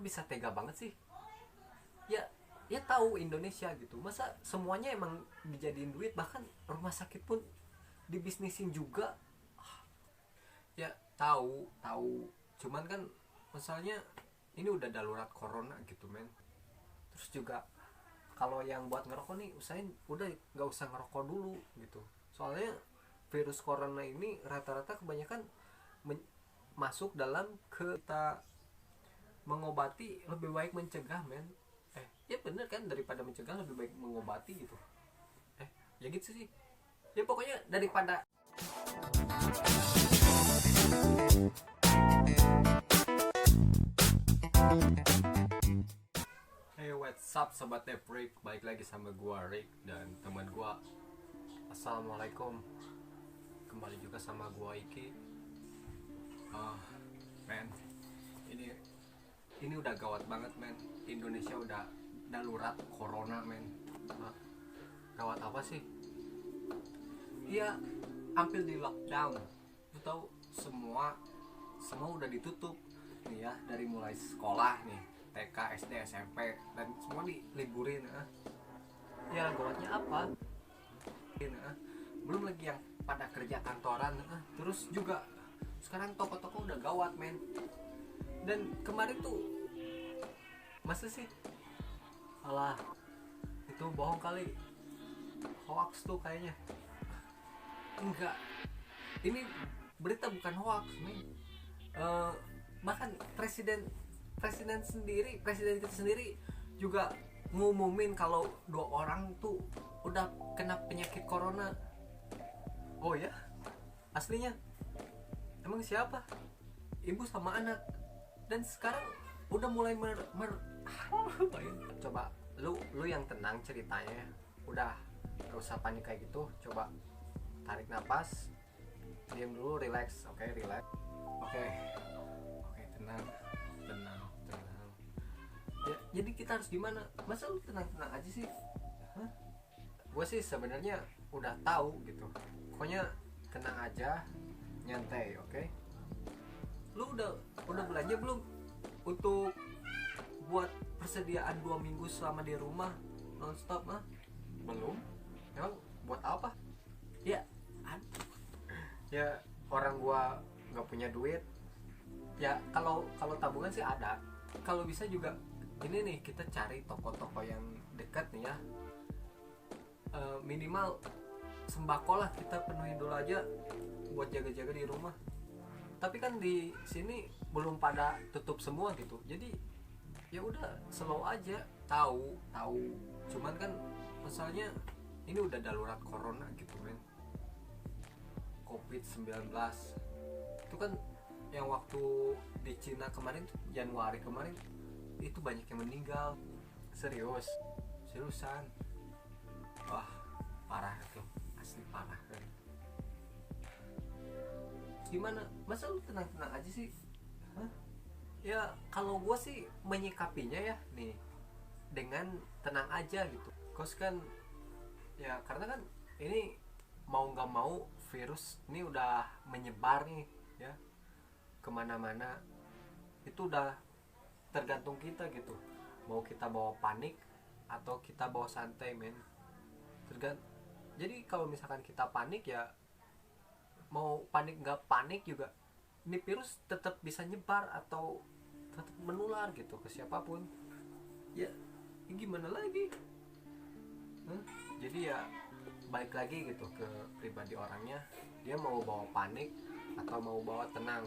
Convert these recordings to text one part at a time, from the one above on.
kok bisa tega banget sih? Ya, ya tahu Indonesia gitu, masa semuanya emang dijadiin duit, bahkan rumah sakit pun dibisnisin juga. Ya tahu tahu, cuman kan masalahnya ini udah darurat corona gitu men. Terus juga kalau yang buat ngerokok nih, usahain udah nggak usah ngerokok dulu gitu, soalnya virus corona ini rata-rata kebanyakan masuk dalam ke kita. Mengobati lebih baik mencegah men. Ya bener kan, daripada mencegah lebih baik mengobati gitu. Ya gitu sih, ya pokoknya daripada. Hey, what's up sobat Rick, balik lagi sama gua Rick dan teman gua. Assalamualaikum, kembali juga sama gua Iki. Men, ini ini udah gawat banget men. Indonesia udah darurat corona men. Gawat apa sih? Iya, hampir di lockdown. Lu tahu, semua udah ditutup nih ya, dari mulai sekolah nih, TK, SD, SMP, dan semua diliburin. Ya gawatnya apa? Belum lagi yang pada kerja kantoran. Terus juga sekarang toko-toko udah gawat men. Dan kemarin tuh, masa sih? Alah, itu bohong kali, hoax tuh kayaknya. Enggak, ini berita bukan hoax men. Bahkan presiden kita sendiri juga ngumumin kalau 2 orang tuh udah kena penyakit corona. Oh ya, aslinya emang siapa? Ibu sama anak. Dan sekarang udah mulai coba lu yang tenang ceritanya. Udah, gak usah panik kayak gitu. Coba tarik nafas, diam dulu, relax. Oke, relax. Oke, tenang. Ya, jadi kita harus gimana? Masa lu tenang-tenang aja sih? Gue sih sebenarnya udah tahu gitu. Pokoknya tenang aja, nyantai, oke? Lu udah belanja belum untuk buat persediaan 2 minggu selama di rumah nonstop mah? Belum? Emang buat apa? Ya, ya orang gua nggak punya duit. Ya kalau tabungan sih ada. Kalau bisa juga ini nih, kita cari toko-toko yang dekat nih ya. Minimal sembako lah kita penuhin dulu aja buat jaga-jaga di rumah. Tapi kan di sini belum pada tutup semua gitu, jadi ya udah slow aja. Tahu cuman kan masalahnya ini udah darurat corona gitu men. COVID-19 itu kan yang waktu di Cina kemarin, Januari kemarin, itu banyak yang meninggal. Seriusan. Wah, parah itu, asli parah kan. Gimana, masa lu tenang-tenang aja sih? Ya kalau gue sih menyikapinya ya nih dengan tenang aja gitu. Cause kan ya karena kan ini mau nggak mau virus ini udah menyebar nih ya kemana-mana. Itu udah tergantung kita gitu, mau kita bawa panik atau kita bawa santai men. Jadi kalau misalkan kita panik, ya mau panik nggak panik juga ini virus tetap bisa nyebar atau tetap menular gitu ke siapapun. Ya, gimana lagi? Jadi ya balik lagi gitu ke pribadi orangnya, dia mau bawa panik atau mau bawa tenang,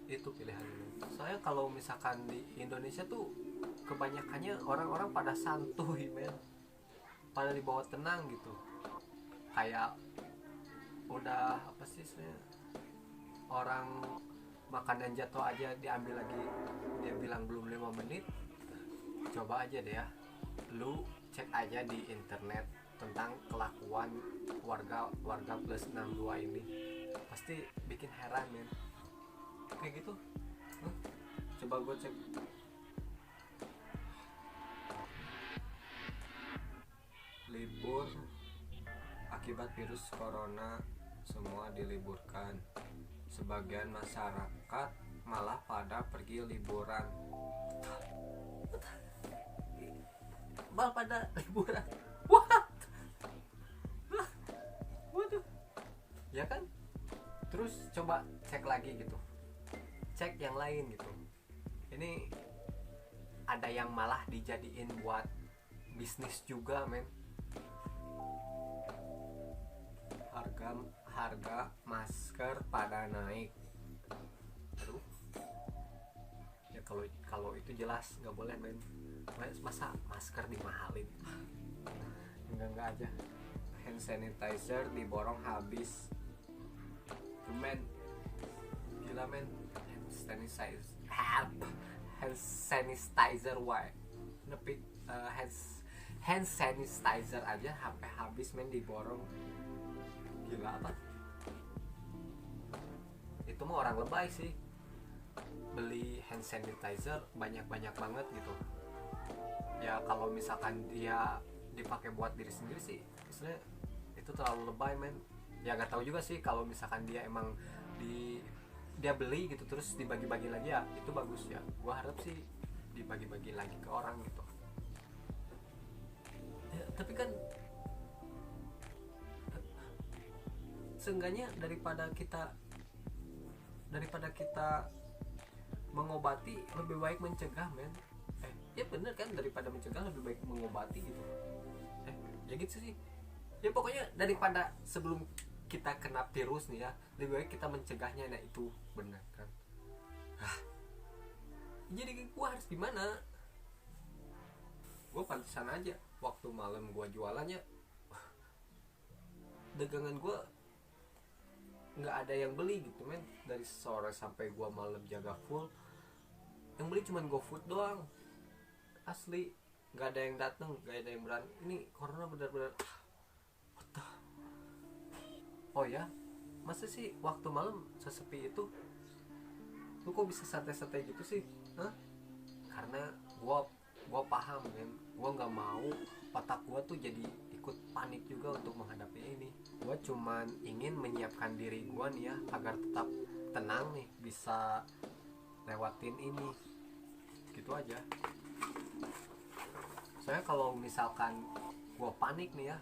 itu pilihannya. Soalnya kalau misalkan di Indonesia tuh kebanyakannya orang-orang pada santuy men, pada dibawa tenang gitu. Kayak udah apa sih sebenarnya, orang makanan jatuh aja diambil lagi, dia bilang belum 5 menit. Coba aja deh ya, lu cek aja di internet tentang kelakuan warga plus 62 ini, pasti bikin heran men. Kayak gitu. Coba gue cek libur akibat virus corona, semua diliburkan. Sebagian masyarakat malah pada pergi liburan. Bal pada liburan. What? Waduh. Ya kan? Terus coba cek lagi gitu. Cek yang lain gitu. Ini ada yang malah dijadiin buat bisnis juga, men. Harga masker pada naik. Aduh. Ya kalau itu jelas nggak boleh, men. Masa masker dimahalin? Enggak aja. Hand sanitizer diborong habis. Men, gila men. Hand sanitizer why? Nepi hand sanitizer aja sampai habis, men, diborong. Gila apa? Itu mah orang lebay sih. Beli hand sanitizer banyak-banyak banget gitu. Ya kalau misalkan dia dipakai buat diri sendiri sih, istilahnya itu terlalu lebay, men. Ya nggak tahu juga sih kalau misalkan dia emang dia beli gitu terus dibagi-bagi lagi, ya itu bagus ya. Gua harap sih dibagi-bagi lagi ke orang gitu. Ya, tapi kan seenggaknya daripada kita mengobati, lebih baik mencegah, men. Ya bener kan, daripada mencegah lebih baik mengobati gitu. Ya gitu sih. Ya pokoknya daripada sebelum kita kena virus nih ya, lebih baik kita mencegahnya. Nah itu benar kan. Jadi gue harus gimana? Gue pantesan aja waktu malam gue jualannya, dagangan gue nggak ada yang beli gitu, men. Dari sore sampai gue malam jaga full, yang beli cuma GoFood doang. Asli nggak ada yang datang, nggak ada yang berani. Ini corona benar-benar. Oh ya, masa sih waktu malam sesepi itu lu kok bisa santai-santai gitu sih? Karena gua paham, men. Gua nggak mau otak gua tuh jadi ikut panik juga untuk menghadapi ini. Gua cuman ingin menyiapkan diri gua nih ya agar tetap tenang nih, bisa lewatin ini. Gitu aja. Soalnya kalau misalkan gua panik nih ya,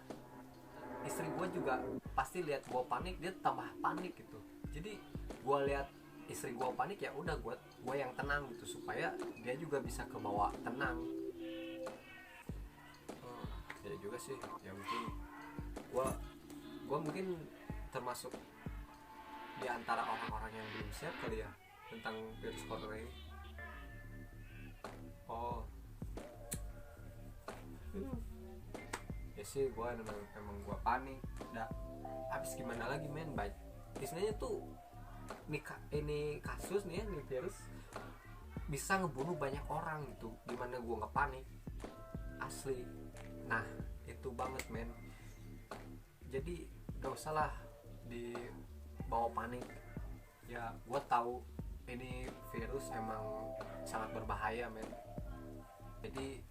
istri gue juga pasti lihat gue panik, dia tambah panik gitu. Jadi gue lihat istri gue panik, ya udah gue yang tenang gitu supaya dia juga bisa kebawa tenang. Ya juga sih, ya mungkin gue mungkin termasuk di antara orang-orang yang belum siap kali ya tentang virus corona ini. Oh ya sih, gue emang gue panik. Udah habis gimana lagi, men. Baik, istilahnya tuh ini kasus nih ya, nih virus bisa ngebunuh banyak orang gitu. Gimana gue nggak panik? Asli. Nah itu banget, men. Jadi gak usah lah dibawa panik. Ya gue tahu ini virus emang sangat berbahaya, men. Jadi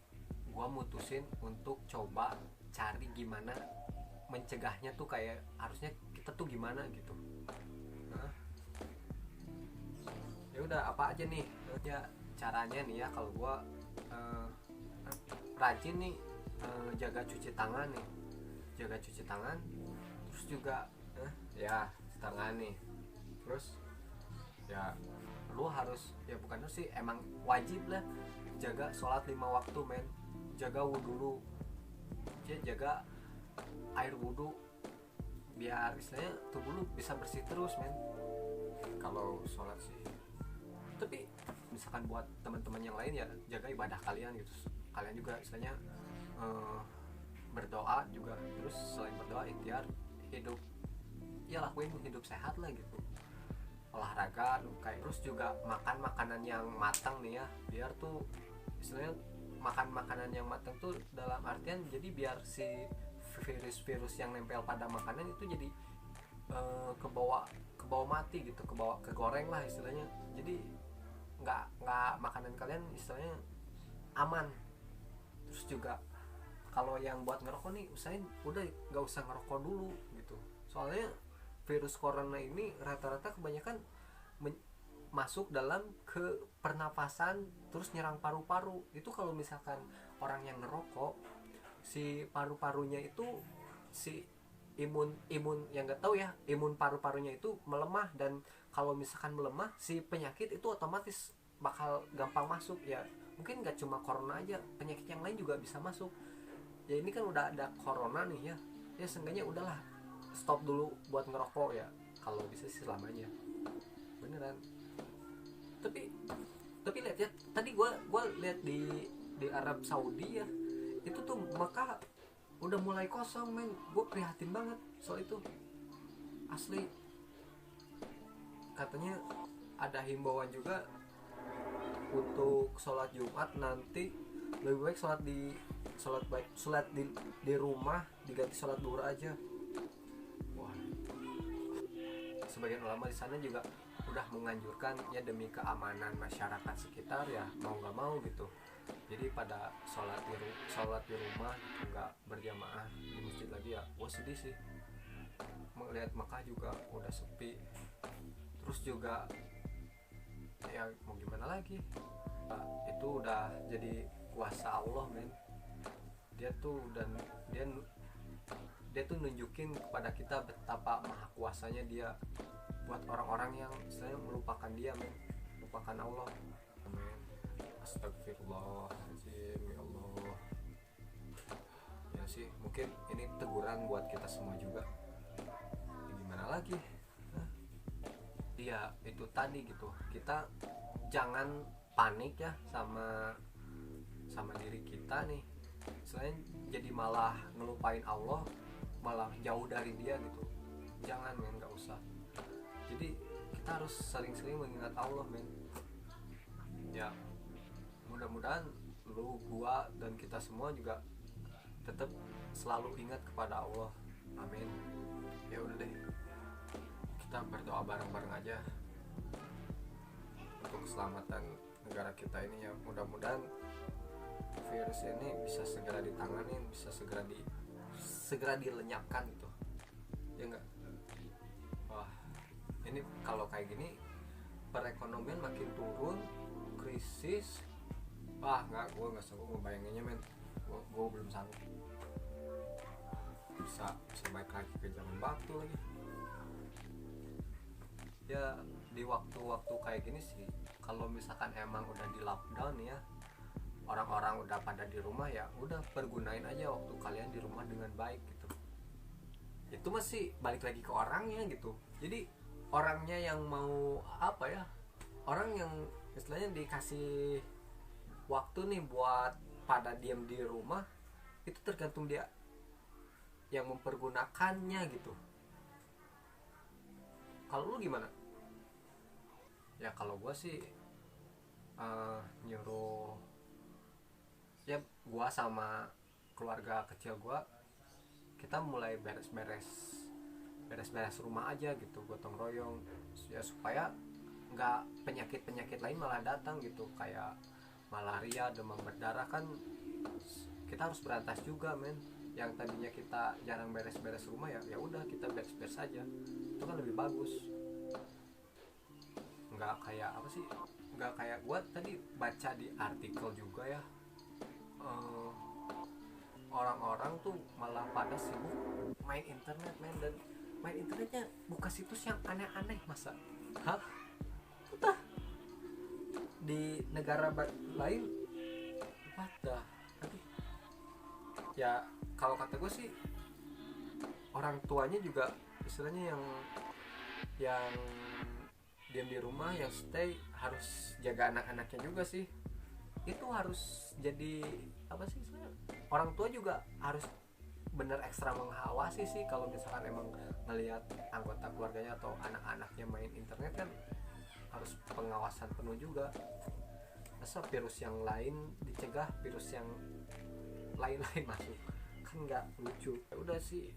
gue mutusin untuk coba cari gimana mencegahnya tuh, kayak harusnya kita tuh gimana gitu. Ya udah, apa aja nih ya caranya nih ya. Kalau gue rajin nih jaga cuci tangan nih, terus juga ya tangan nih. Terus ya lu harus, ya bukan lu sih, emang wajib lah jaga sholat 5 waktu, men. Jaga wudhu lu, jaga air wudhu biar istilahnya tubuh lu bisa bersih terus, men. Kalau sholat sih. Tapi misalkan buat teman-teman yang lain, ya jaga ibadah kalian gitu. Kalian juga istilahnya berdoa juga. Terus selain berdoa, ikhtiar hidup, ya lakuin hidup sehat lah gitu. Olahraga kayak, terus juga makan makanan yang matang nih ya, biar tuh istilahnya makan makanan yang matang tuh dalam artian jadi biar si virus-virus yang nempel pada makanan itu jadi kebawa mati gitu, kegoreng lah istilahnya. Jadi nggak makanan kalian istilahnya aman. Terus juga kalau yang buat ngerokok nih, usahain udah nggak usah ngerokok dulu gitu. Soalnya virus corona ini rata-rata kebanyakan masuk dalam ke pernapasan terus nyerang paru-paru. Itu kalau misalkan orang yang ngerokok, si paru-parunya itu, si imun yang nggak tahu ya, imun paru-parunya itu melemah, dan kalau misalkan melemah si penyakit itu otomatis bakal gampang masuk ya. Mungkin nggak cuma corona aja, penyakit yang lain juga bisa masuk. Ya ini kan udah ada corona nih ya, ya seenggaknya udahlah stop dulu buat ngerokok ya, kalau bisa sih selamanya, beneran. Tapi lihat ya, tadi gua lihat di Arab Saudi ya, itu tuh Mekah udah mulai kosong men. Gue prihatin banget soal itu, asli. Katanya ada himbauan juga untuk sholat Jumat nanti lebih baik sholat di rumah, diganti sholat duhur aja. Wah, sebagian ulama di sana juga udah menganjurkan ya demi keamanan masyarakat sekitar ya, mau nggak mau gitu. Jadi pada sholat di rumah gitu, nggak berjamaah di masjid lagi ya. Wah sedih sih melihat Mekah juga udah sepi. Terus juga ya mau gimana lagi, itu udah jadi kuasa Allah men. Dia tuh nunjukin kepada kita betapa maha kuasanya dia buat orang-orang yang istilahnya melupakan dia men, melupakan Allah. Amin. Astagfirullahaladzim, ya Allah. Ya sih, mungkin ini teguran buat kita semua juga. Ya, gimana lagi? Iya, itu tadi gitu. Kita jangan panik ya sama diri kita nih. Selain jadi malah ngelupain Allah, malah jauh dari dia gitu. Jangan men, nggak usah. Jadi kita harus sering-sering mengingat Allah men. Ya, mudah-mudahan lu, gua, dan kita semua juga tetap selalu ingat kepada Allah. Amin. Ya udah deh, kita berdoa bareng-bareng aja untuk keselamatan negara kita ini ya. Mudah-mudahan virus ini bisa segera ditanganin, bisa segera dilenyapkan gitu. Ya enggak? Wah, ini kalau kayak gini perekonomian makin turun, krisis. Wah gue nggak sanggup ngebayanginnya men. Gue belum sanggup. Bisa balik lagi ke zaman batu lagi. Ya di waktu-waktu kayak gini sih, kalau misalkan emang udah di lockdown ya, orang-orang udah pada di rumah, ya udah pergunain aja waktu kalian di rumah dengan baik gitu. Itu masih balik lagi ke orangnya gitu. Jadi orangnya yang mau apa ya, orang yang istilahnya dikasih waktu nih buat pada diam di rumah, itu tergantung dia yang mempergunakannya gitu. Kalau lu gimana? Ya kalau gue sih nyuruh ya, gue sama keluarga kecil gue, kita mulai beres-beres rumah aja gitu, gotong royong ya, supaya nggak penyakit lain malah datang gitu, kayak malaria, demam berdarah. Kan kita harus berantas juga men. Yang tadinya kita jarang beres-beres rumah ya udah kita beres-beres saja, itu kan lebih bagus. Nggak kayak apa sih, nggak kayak gua tadi baca di artikel juga ya, orang-orang tuh malah pada sibuk main internet men, dan main internetnya buka situs yang aneh-aneh. Masa hah, entah di negara lain what the, ya kalau kata gue sih orang tuanya juga istilahnya yang diam di rumah, yang stay, harus jaga anak-anaknya juga sih. Itu harus jadi apa sih istilahnya, orang tua juga harus bener ekstra mengawasi sih. Kalau misalkan emang ngelihat anggota keluarganya atau anak-anaknya main internet, kan harus pengawasan penuh juga. Masa virus yang lain dicegah, virus yang lain-lain masuk, kan nggak lucu. Ya udah sih,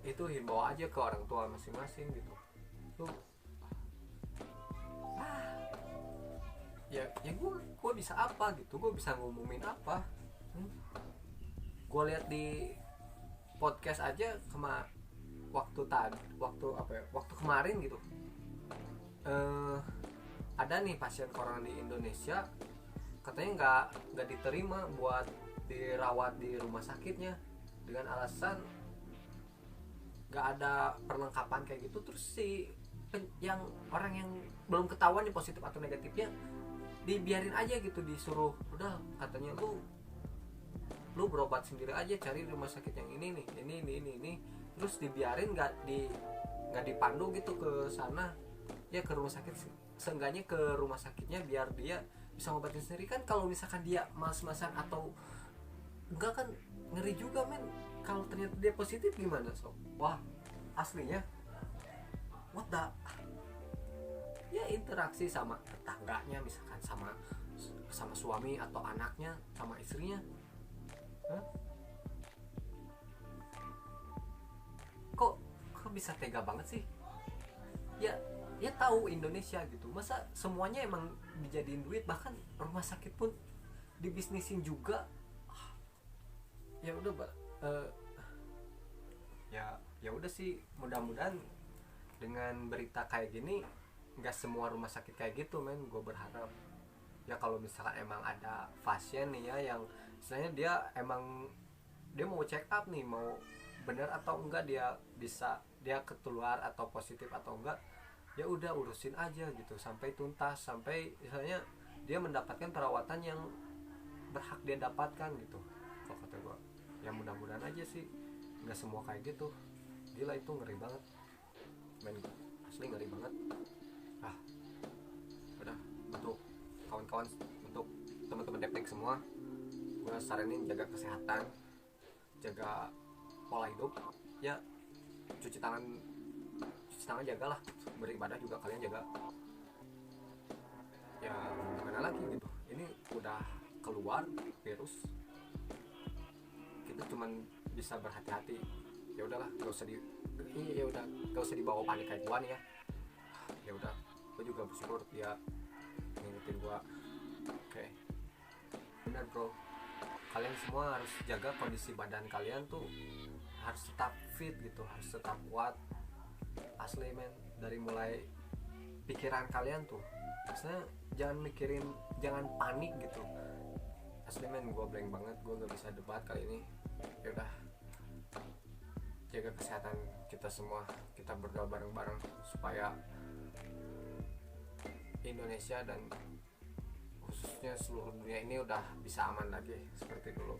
itu himbau aja ke orang tua masing-masing gitu. Tuh ya gue bisa apa gitu, gue bisa ngumumin apa. Gue lihat di podcast aja waktu kemarin gitu, ada nih pasien corona di Indonesia, katanya nggak diterima buat dirawat di rumah sakitnya dengan alasan nggak ada perlengkapan kayak gitu. Terus si yang orang yang belum ketahuan nih positif atau negatifnya dibiarin aja gitu, disuruh udah katanya lu berobat sendiri aja, cari rumah sakit yang ini nih, ini. Terus dibiarin, nggak dipandu gitu ke sana ya, ke rumah sakit. Seenggaknya ke rumah sakitnya biar dia bisa ngobatin sendiri. Kan kalau misalkan dia mas-masan atau enggak kan ngeri juga men, kalau ternyata dia positif gimana sob. Wah aslinya what the, ya interaksi sama tetangganya misalkan, sama suami atau anaknya, sama istrinya. Hah? kok bisa tega banget sih ya. Ya tahu Indonesia gitu, masa semuanya emang dijadiin duit, bahkan rumah sakit pun dibisnisin juga. Ya udah ya udah sih, mudah-mudahan dengan berita kayak gini nggak semua rumah sakit kayak gitu men. Gue berharap ya kalau misalkan emang ada pasien nih ya yang misalnya dia mau check up nih, mau bener atau enggak dia keluar atau positif atau enggak, ya udah urusin aja gitu sampai tuntas, sampai misalnya dia mendapatkan perawatan yang berhak dia dapatkan gitu. Kalau kata gue ya mudah-mudahan aja sih nggak semua kayak gitu. Gila itu ngeri banget men, asli ngeri banget. Ah udah, untuk kawan-kawan, untuk teman-teman Deptek semua, gue saranin jaga kesehatan, jaga pola hidup ya, cuci tangan jagalah, beribadah juga kalian jaga. Ya gimana lagi gitu, ini udah keluar virus, kita cuman bisa berhati-hati. Ya udahlah, gak usah dibawa panik kayak gua nih ya. Ya udah, gua juga bersyukur dia ngingetin gua. Oke. Benar bro, kalian semua harus jaga kondisi badan kalian tuh, harus tetap fit gitu, harus tetap kuat. Asli men, dari mulai pikiran kalian tuh, maksudnya jangan panik gitu. Asli men, gue blank banget, gue gak bisa debat kali ini. Ya udah, jaga kesehatan kita semua, kita berdoa bareng-bareng supaya Indonesia dan khususnya seluruh dunia ini udah bisa aman lagi seperti dulu,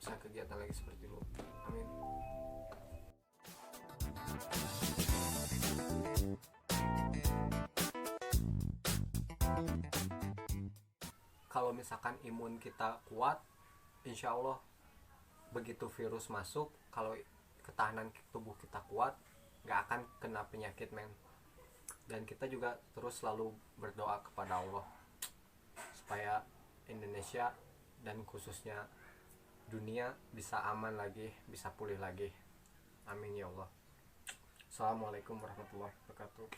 bisa kegiatan lagi seperti dulu. Amin. Kalau misalkan imun kita kuat, insya Allah begitu virus masuk, kalau ketahanan tubuh kita kuat, gak akan kena penyakit men. Dan kita juga terus selalu berdoa kepada Allah supaya Indonesia dan khususnya dunia bisa aman lagi, bisa pulih lagi. Amin ya Allah. Assalamualaikum warahmatullahi wabarakatuh.